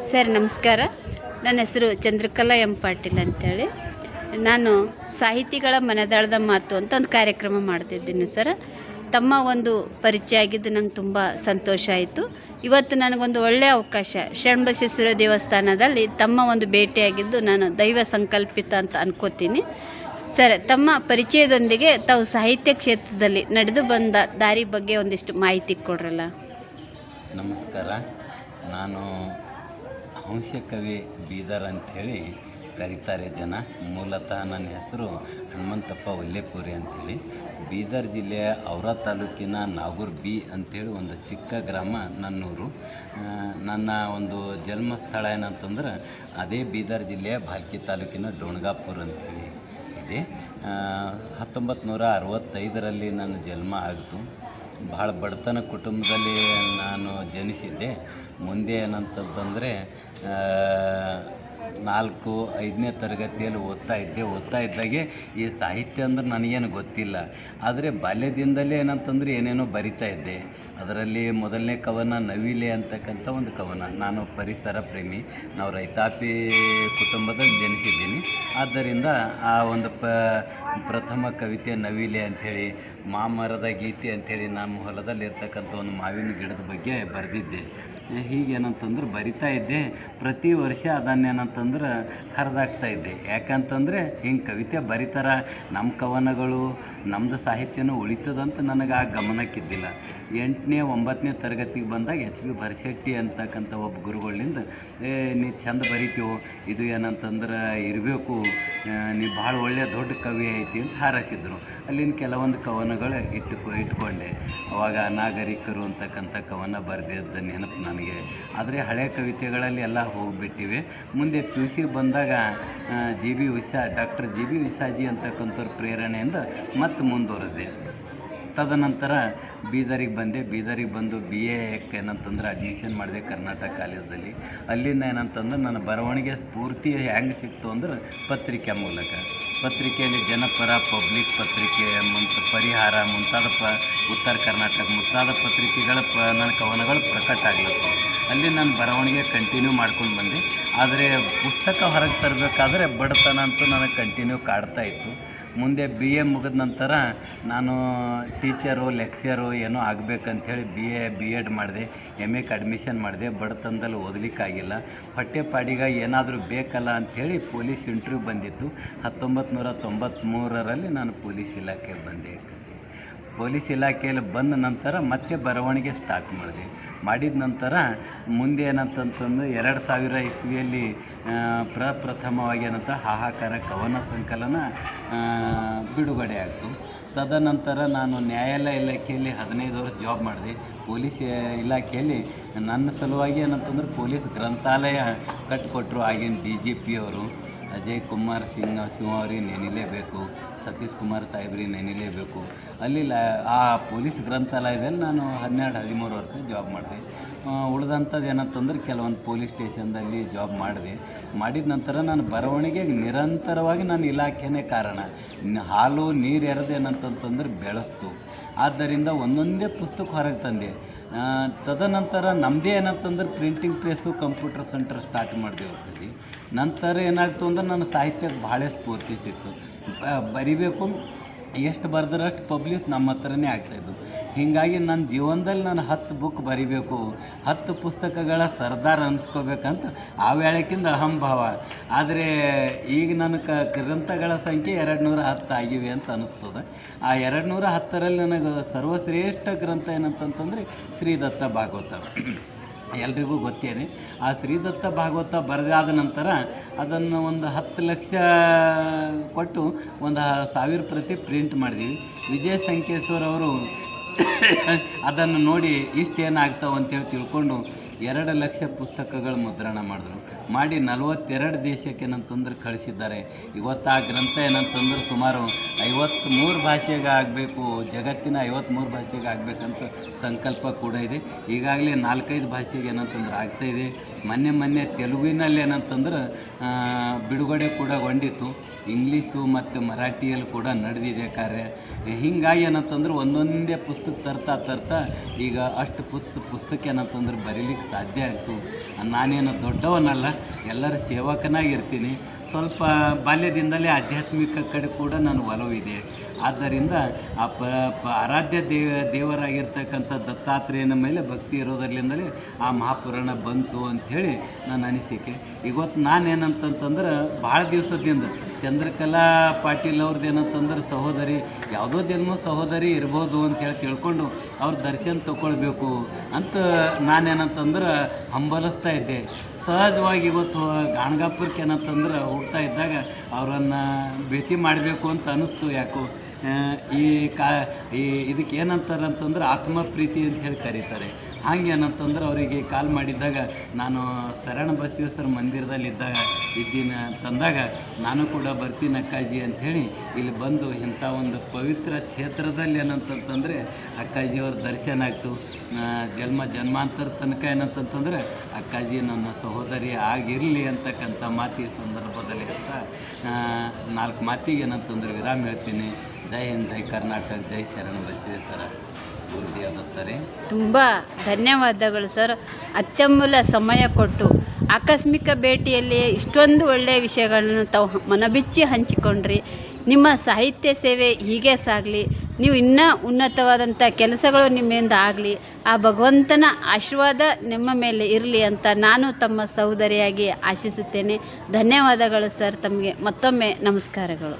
Sir ನಮಸ್ಕಾರ. ನನ್ನ ಹೆಸರು ಚಂದ್ರಕಲಾ ಎಂ ಪಾಟೀಲ್ ಅಂತೇಳಿ. ನಾನು ಸಾಹಿತಿಗಳ ಮನದಾಳದ ಮಾತು ಅಂತ ಒಂದು ಕಾರ್ಯಕ್ರಮ ಮಾಡ್ತಿದ್ದೀನಿ ಸರ್. ತಮ್ಮ ಒಂದು ಪರಿಚಯ ಆಗಿದ್ದು ನಂಗೆ ತುಂಬ ಸಂತೋಷ ಆಯಿತು. ಇವತ್ತು ನನಗೊಂದು ಒಳ್ಳೆಯ ಅವಕಾಶ, ಶರಣಬಸವೇಶ್ವರ ದೇವಸ್ಥಾನದಲ್ಲಿ ತಮ್ಮ ಒಂದು ಭೇಟಿಯಾಗಿದ್ದು ನಾನು ದೈವ ಸಂಕಲ್ಪಿತ ಅಂತ ಅನ್ಕೋತೀನಿ. ಸರ್, ತಮ್ಮ ಪರಿಚಯದೊಂದಿಗೆ ತಾವು ಸಾಹಿತ್ಯ ಕ್ಷೇತ್ರದಲ್ಲಿ ನಡೆದು ಬಂದ ದಾರಿ ಬಗ್ಗೆ ಒಂದಿಷ್ಟು ಮಾಹಿತಿ ಕೊಡ್ರಲ್ಲ. ನಮಸ್ಕಾರ. ನಾನು ಹಂಸಕವಿ ಬೀದರ್ ಅಂಥೇಳಿ ಕರೀತಾರೆ ಜನ. ಮೂಲತಃ ನನ್ನ ಹೆಸರು ಹನುಮಂತಪ್ಪ ಒಲ್ಲೆಪುರಿ ಅಂಥೇಳಿ. ಬೀದರ್ ಜಿಲ್ಲೆಯ ಔರಾ ತಾಲೂಕಿನ ನಾಗೂರ್ ಬಿ ಅಂಥೇಳಿ ಒಂದು ಚಿಕ್ಕ ಗ್ರಾಮ ನನ್ನೂರು. ನನ್ನ ಒಂದು ಜನ್ಮಸ್ಥಳ ಏನಂತಂದ್ರೆ ಅದೇ ಬೀದರ್ ಜಿಲ್ಲೆಯ ಭಾಲ್ಕಿ ತಾಲೂಕಿನ ಡೋಣಗಾಪುರ ಅಂಥೇಳಿ ಇದೆ. 1965ರಲ್ಲಿ ನನ್ನ ಜನ್ಮ ಆಗಿತು. ಭಾಳ ಬಡತನ ಕುಟುಂಬದಲ್ಲಿ ನಾನು ಜನಿಸಿದ್ದೆ. ಮುಂದೆ ಏನಂತಂದರೆ 4-5ನೇ ತರಗತಿಯಲ್ಲಿ ಓದ್ತಾ ಇದ್ದಾಗೆ ಈ ಸಾಹಿತ್ಯ ಅಂದ್ರೆ ನನಗೇನು ಗೊತ್ತಿಲ್ಲ. ಆದರೆ ಬಾಲ್ಯದಿಂದಲೇ ಏನಂತಂದರೆ ಏನೇನೋ ಬರಿತಾ ಇದ್ದೆ. ಅದರಲ್ಲಿ ಮೊದಲನೇ ಕವನ ನವಿಲೆ ಅಂತಕ್ಕಂಥ ಒಂದು ಕವನ. ನಾನು ಪರಿಸರ ಪ್ರೇಮಿ, ನಾವು ರೈತಾಪಿ ಕುಟುಂಬದಲ್ಲಿ ಜನಿಸಿದ್ದೀನಿ. ಆದ್ದರಿಂದ ಆ ಒಂದು ಪ್ರಥಮ ಕವಿತೆ ನವಿಲೆ ಅಂಥೇಳಿ, ಮಾಮರದ ಗೀತೆ ಅಂಥೇಳಿ ನಮ್ಮ ಹೊಲದಲ್ಲಿ ಇರ್ತಕ್ಕಂಥ ಒಂದು ಮಾವಿನ ಗಿಡದ ಬಗ್ಗೆ ಬರೆದಿದ್ದೆ. ಹೀಗೇನಂತಂದ್ರೆ ಬರಿತಾ ಇದ್ದೆ. ಪ್ರತಿ ವರ್ಷ ಅದನ್ನೇನಂತಂದ್ರೆ ಹರಿದಾಗ್ತಾ ಇದ್ದೆ. ಯಾಕಂತಂದರೆ ಹಿಂಗೆ ಕವಿತೆ ಬರೀತಾರ, ನಮ್ಮ ಕವನಗಳು ನಮ್ಮದು ಸಾಹಿತ್ಯನೂ ಉಳಿತದಂತ ನನಗೆ ಆ ಗಮನಕ್ಕಿದ್ದಿಲ್ಲ. 8ನೇ 9ನೇ ತರಗತಿಗೆ ಬಂದಾಗ H.B. ಭರಶೆಟ್ಟಿ ಅಂತಕ್ಕಂಥ ಒಬ್ಬ ಗುರುಗಳಿಂದ ನೀ ಚಂದ ಬರಿತೀವೋ, ಇದು ಏನಂತಂದ್ರೆ ಇರಬೇಕು, ನೀ ಭಾಳ ಒಳ್ಳೆಯ ದೊಡ್ಡ ಕವಿ ಐತಿ ಅಂತ ಹಾರೈಸಿದ್ರು. ಅಲ್ಲಿನ ಕೆಲವೊಂದು ಕವನಗಳು ಇಟ್ಕೊಂಡೆ. ಅವಾಗ ಅನಾಗರಿಕರು ಅಂತಕ್ಕಂಥ ಕವನ ಬರೆದಿದ್ದ ನೆನಪು ನನಗೆ. ಆದರೆ ಹಳೆಯ ಕವಿತೆಗಳಲ್ಲಿ ಎಲ್ಲ ಹೋಗಿಬಿಟ್ಟಿವೆ. ಮುಂದೆ PUC ಬಂದಾಗ ಡಾಕ್ಟರ್ G.B. ವಿಸಾಜಿ ಅಂತಕ್ಕಂಥವ್ರ ಪ್ರೇರಣೆಯಿಂದ ಮತ್ತೆ ಮುಂದುವರೆದೆ. ತದನಂತರ ಬೀದರಿಗೆ ಬಂದು BA ಏನಂತಂದ್ರೆ ಅಡ್ಮಿಷನ್ ಮಾಡಿದೆ ಕರ್ನಾಟಕ ಕಾಲೇಜಲ್ಲಿ. ಅಲ್ಲಿಂದ ಏನಂತಂದ್ರೆ ನನ್ನ ಬರವಣಿಗೆ ಸ್ಫೂರ್ತಿ ಹೆಂಗೆ ಸಿಕ್ತು ಅಂದ್ರೆ ಪತ್ರಿಕೆ ಮೂಲಕ. ಪತ್ರಿಕೆಯಲ್ಲಿ ಜನಪರ, ಪಬ್ಲಿಕ್ ಪತ್ರಿಕೆ, ಪರಿಹಾರ ಮುಂತಾದ ಉತ್ತರ ಕರ್ನಾಟಕ ಮುಂತಾದ ಪತ್ರಿಕೆಗಳ ನನ್ನ ಕವನಗಳು ಪ್ರಕಟ ಆಗ್ಲತ್ತು. ಅಲ್ಲಿ ನಾನು ಬರವಣಿಗೆ ಕಂಟಿನ್ಯೂ ಮಾಡ್ಕೊಂಡು ಬಂದೆ. ಆದರೆ ಪುಸ್ತಕ ಹೊರಗೆ ತರಬೇಕಾದ್ರೆ ಬಡತನ ಅಂತೂ ನನಗೆ ಕಂಟಿನ್ಯೂ ಕಾಡ್ತಾ ಇತ್ತು. ಮುಂದೆ BA ಮುಗಿದ ನಂತರ ನಾನು ಟೀಚರು, ಲೆಕ್ಚರು ಏನೋ ಆಗಬೇಕಂಥೇಳಿ B.Ed ಮಾಡಿದೆ. MAಕ್ಕೆ ಅಡ್ಮಿಷನ್ ಮಾಡಿದೆ. ಬಡತನದಲ್ಲಿ ಓದಲಿಕ್ಕಾಗಿಲ್ಲ. ಹೊಟ್ಟೆಪಾಡಿಗಾಗಿ ಏನಾದರೂ ಬೇಕಲ್ಲ ಅಂಥೇಳಿ ಪೊಲೀಸ್ ಇಂಟರ್ವ್ಯೂ ಬಂದಿತ್ತು. 1993ರಲ್ಲಿ ನಾನು ಪೊಲೀಸ್ ಇಲಾಖೆಗೆ ಬಂದೆ. ಪೊಲೀಸ್ ಇಲಾಖೆಯಲ್ಲಿ ಬಂದ ನಂತರ ಮತ್ತೆ ಬರವಣಿಗೆ ಸ್ಟಾರ್ಟ್ ಮಾಡಿದ ನಂತರ ಮುಂದೆ ಏನಂತಂತಂದು 2000 ಇಸ್ವಿಯಲ್ಲಿ ಪ್ರಪ್ರಥಮವಾಗಿ ಏನಂತ ಹಾಹಾಕಾರ ಕವನ ಸಂಕಲನ ಬಿಡುಗಡೆ ಆಯಿತು. ತದನಂತರ ನಾನು ನ್ಯಾಯಾಲಯ ಇಲಾಖೆಯಲ್ಲಿ 15 ವರ್ಷ ಜಾಬ್ ಮಾಡಿದೆ. ಪೊಲೀಸ್ ಇಲಾಖೆಯಲ್ಲಿ ನನ್ನ ಸಲುವಾಗಿ ಏನಂತಂದ್ರೆ ಪೊಲೀಸ್ ಗ್ರಂಥಾಲಯ ಕಟ್ಟಿಕೊಟ್ರು. ಆಗಿನ DGP ಅವರು ಅಜಯ್ ಕುಮಾರ್ ಸಿಂಗ್ ಅವ್ರಿಗೆ ನೆನಿಲೇಬೇಕು, ಸತೀಶ್ ಕುಮಾರ್ ಸಾಹೇಬ್ರಿಗೆ ನೆನಿಲೇಬೇಕು. ಅಲ್ಲಿ ಆ ಪೊಲೀಸ್ ಗ್ರಂಥಾಲಯದಲ್ಲಿ ನಾನು 12-13 ವರ್ಷ ಜಾಬ್ ಮಾಡಿದೆ. ಉಳಿದಂಥದ್ದು ಏನಂತಂದ್ರೆ ಕೆಲವೊಂದು ಪೊಲೀಸ್ ಸ್ಟೇಷನ್ದಲ್ಲಿ ಜಾಬ್ ಮಾಡಿದ ನಂತರ ನಾನು ಬರವಣಿಗೆಗೆ ನಿರಂತರವಾಗಿ ನನ್ನ ಇಲಾಖೆನೇ ಕಾರಣ. ಹಾಲು ನೀರು ಎರೆದು ಏನಂತಂತಂದ್ರೆ ಬೆಳೆಸ್ತು. ಆದ್ದರಿಂದ ಒಂದೊಂದೇ ಪುಸ್ತಕ ಹೊರಗೆ ತಂದೆ. ತದನಂತರ ನಮ್ಮದೇ ಏನಂತಂದ್ರೆ printing press, computer centre start ಮಾಡಿದೆವು. ನಂತರ ಏನಾಗ್ತು ಅಂದ್ರೆ ನನ್ನ ಸಾಹಿತ್ಯಕ್ಕೆ ಭಾಳ ಸ್ಫೂರ್ತಿ ಸಿಕ್ತು. ಬರಿಬೇಕು, ಎಷ್ಟು ಬರೆದ್ರೆ ಅಷ್ಟು ಪಬ್ಲಿಷ್ ನಮ್ಮ ಹತ್ರನೇ ಆಗ್ತಾಯಿದ್ದು. ಹೀಗಾಗಿ ನನ್ನ ಜೀವನದಲ್ಲಿ ನಾನು 10 ಬುಕ್ ಬರಿಬೇಕು, 10 ಪುಸ್ತಕಗಳ ಸರ್ದಾರ್ ಅನಿಸ್ಕೋಬೇಕಂತ ಆ ವೇಳೆಕ್ಕಿಂತ ಅಹಂಭಾವ. ಆದರೆ ಈಗ ನನ್ನ ಗ್ರಂಥಗಳ ಸಂಖ್ಯೆ 210 ಆಗಿವೆ ಅಂತ ಅನ್ನಿಸ್ತದೆ. ಆ 210ರಲ್ಲಿ ನನಗೆ ಸರ್ವಶ್ರೇಷ್ಠ ಗ್ರಂಥ ಏನಂತಂತಂದರೆ ಶ್ರೀದತ್ತ ಭಾಗವತ. ಎಲ್ರಿಗೂ ಗೊತ್ತೇನೆ. ಆ ಶ್ರೀದತ್ತ ಭಾಗವತ ಬರೆದಾದ ನಂತರ ಅದನ್ನು ಒಂದು 10 ಲಕ್ಷ ಕೊಟ್ಟು ಒಂದು 1000 ಪ್ರತಿ ಪ್ರಿಂಟ್ ಮಾಡಿದ್ದೀವಿ. ವಿಜಯ ಸಂಕೇಶ್ವರ್ ಅವರು ಅದನ್ನು ನೋಡಿ ಇಷ್ಟೇನಾಗ್ತಾವೆ ಅಂತೇಳಿ ತಿಳ್ಕೊಂಡು 2 ಲಕ್ಷ ಪುಸ್ತಕಗಳ ಮುದ್ರಣ ಮಾಡಿ 42 ದೇಶಕ್ಕೆ ಏನಂತಂದ್ರೆ ಕಳಿಸಿದ್ದಾರೆ. ಇವತ್ತು ಆ ಗ್ರಂಥ ಏನಂತಂದ್ರೆ ಸುಮಾರು 53 ಭಾಷೆಗೆ ಆಗಬೇಕು, ಜಗತ್ತಿನ 53 ಭಾಷೆಗೆ ಆಗಬೇಕಂತ ಸಂಕಲ್ಪ ಕೂಡ ಇದೆ. ಈಗಾಗಲೇ 4-5 ಭಾಷೆಗೆ ಏನಂತಂದ್ರೆ ಆಗ್ತಾಯಿದೆ. ಮೊನ್ನೆ ತೆಲುಗಿನಲ್ಲಿ ಏನಂತಂದ್ರೆ ಬಿಡುಗಡೆ ಕೂಡ ಗೊಂಡಿತ್ತು. ಇಂಗ್ಲೀಷು ಮತ್ತು ಮರಾಠಿಯಲ್ಲಿ ಕೂಡ ನಡೆದಿದೆ ಕಾರ್ಯ. ಹೀಗಾಗಿ ಏನಂತಂದ್ರೆ ಒಂದೊಂದೇ ಪುಸ್ತಕ ತರ್ತಾ ಈಗ ಅಷ್ಟು ಪುಸ್ತಕ ಏನಂತಂದ್ರೆ ಬರೀಲಿಕ್ಕೆ ಸಾಧ್ಯ ಆಗ್ತು. ನಾನೇನು ದೊಡ್ಡವನಲ್ಲ, ಎಲ್ಲರ ಸೇವಕನಾಗಿರ್ತೀನಿ. ಸ್ವಲ್ಪ ಬಾಲ್ಯದಿಂದಲೇ ಆಧ್ಯಾತ್ಮಿಕ ಕಡೆ ಕೂಡ ನಾನು ಒಲವಿದೆ. ಆದ್ದರಿಂದ ಆ ಆರಾಧ್ಯ ದೇವರಾಗಿರ್ತಕ್ಕಂಥ ದತ್ತಾತ್ರೇಯನ ಮೇಲೆ ಭಕ್ತಿ ಇರೋದರಿಂದಲೇ ಆ ಮಹಾಪುರಾಣ ಬಂತು ಅಂಥೇಳಿ ನನ್ನ ಅನಿಸಿಕೆ. ಇವತ್ತು ನಾನೇನಂತಂತಂದ್ರೆ ಭಾಳ ದಿವಸದಿಂದ ಚಂದ್ರಕಲಾ ಪಾಟೀಲ್ ಅವ್ರದ್ದು ಏನಂತಂದ್ರೆ ಸಹೋದರಿ, ಯಾವುದೋ ಜನ್ಮ ಸಹೋದರಿ ಇರ್ಬೋದು ಅಂಥೇಳಿ ತಿಳ್ಕೊಂಡು ಅವ್ರ ದರ್ಶನ ತೊಗೊಳ್ಬೇಕು ಅಂತ ನಾನೇನಂತಂದ್ರೆ ಹಂಬಲಿಸ್ತಾ ಇದ್ದೆ. ಸಹಜವಾಗಿ ಇವತ್ತು ಗಾಣಗಾಪುರಕ್ಕೆ ಏನಂತಂದ್ರೆ ಹೋಗ್ತಾ ಇದ್ದಾಗ ಅವರನ್ನು ಭೇಟಿ ಮಾಡಬೇಕು ಅಂತ ಅನ್ನಿಸ್ತು. ಯಾಕೋ ಇದಕ್ಕೆ ಏನಂತಾರಂತಂದ್ರೆ ಆತ್ಮಪ್ರೀತಿ ಅಂತ ಹೇಳಿ ಕರೀತಾರೆ. ಹಾಗೆ ಏನಂತಂದ್ರೆ ಅವರಿಗೆ ಕಾಲ್ ಮಾಡಿದ್ದಾಗ ನಾನು ಶರಣ ಬಸವೇಶ್ವರ ಮಂದಿರದಲ್ಲಿದ್ದಾಗ ತಂದಾಗ ನಾನು ಕೂಡ ಬರ್ತೀನಿ ಅಕ್ಕಾಜಿ ಅಂಥೇಳಿ ಇಲ್ಲಿ ಬಂದು ಇಂಥ ಒಂದು ಪವಿತ್ರ ಕ್ಷೇತ್ರದಲ್ಲಿ ಏನಂತಂತಂದರೆ ಅಕ್ಕಾಜಿಯವ್ರ ದರ್ಶನ ಆಗ್ತು. ಜನ್ಮಾಂತರ ತನಕ ಏನಂತಂತಂದ್ರೆ ಅಕ್ಕಾಜಿ ನನ್ನ ಸಹೋದರಿ ಆಗಿರಲಿ ಅಂತಕ್ಕಂಥ ಮಾತಿ ಸಂದರ್ಭದಲ್ಲಿ ಅಂತ 4 ಮಾತಿಗೆ ಏನಂತಂದ್ರೆ ವಿರಾಮ ಹೇಳ್ತೀನಿ. ಜೈ ಹಿಂದ್, ಜೈ ಕರ್ನಾಟಕ, ಜೈ ಶರಣ ಬಸವೇಶ್ವರ. ಗುರುದೇವ ದತ್ತರೇ, ತುಂಬ ಧನ್ಯವಾದಗಳು ಸರ್. ಅತ್ಯಮೂಲ್ಯ ಸಮಯ ಕೊಟ್ಟು ಆಕಸ್ಮಿಕ ಭೇಟಿಯಲ್ಲಿ ಇಷ್ಟೊಂದು ಒಳ್ಳೆಯ ವಿಷಯಗಳನ್ನು ತಾವು ಮನಬಿಚ್ಚಿ ಹಂಚಿಕೊಂಡ್ರಿ. ನಿಮ್ಮ ಸಾಹಿತ್ಯ ಸೇವೆ ಹೀಗೆ ಸಾಗಲಿ, ನೀವು ಇನ್ನೂ ಉನ್ನತವಾದಂಥ ಕೆಲಸಗಳು ನಿಮ್ಮಿಂದ ಆಗಲಿ, ಆ ಭಗವಂತನ ಆಶೀರ್ವಾದ ನಿಮ್ಮ ಮೇಲೆ ಇರಲಿ ಅಂತ ನಾನು ತಮ್ಮ ಸಹೋದರಿಯಾಗಿ ಆಶಿಸುತ್ತೇನೆ. ಧನ್ಯವಾದಗಳು ಸರ್. ತಮಗೆ ಮತ್ತೊಮ್ಮೆ ನಮಸ್ಕಾರಗಳು.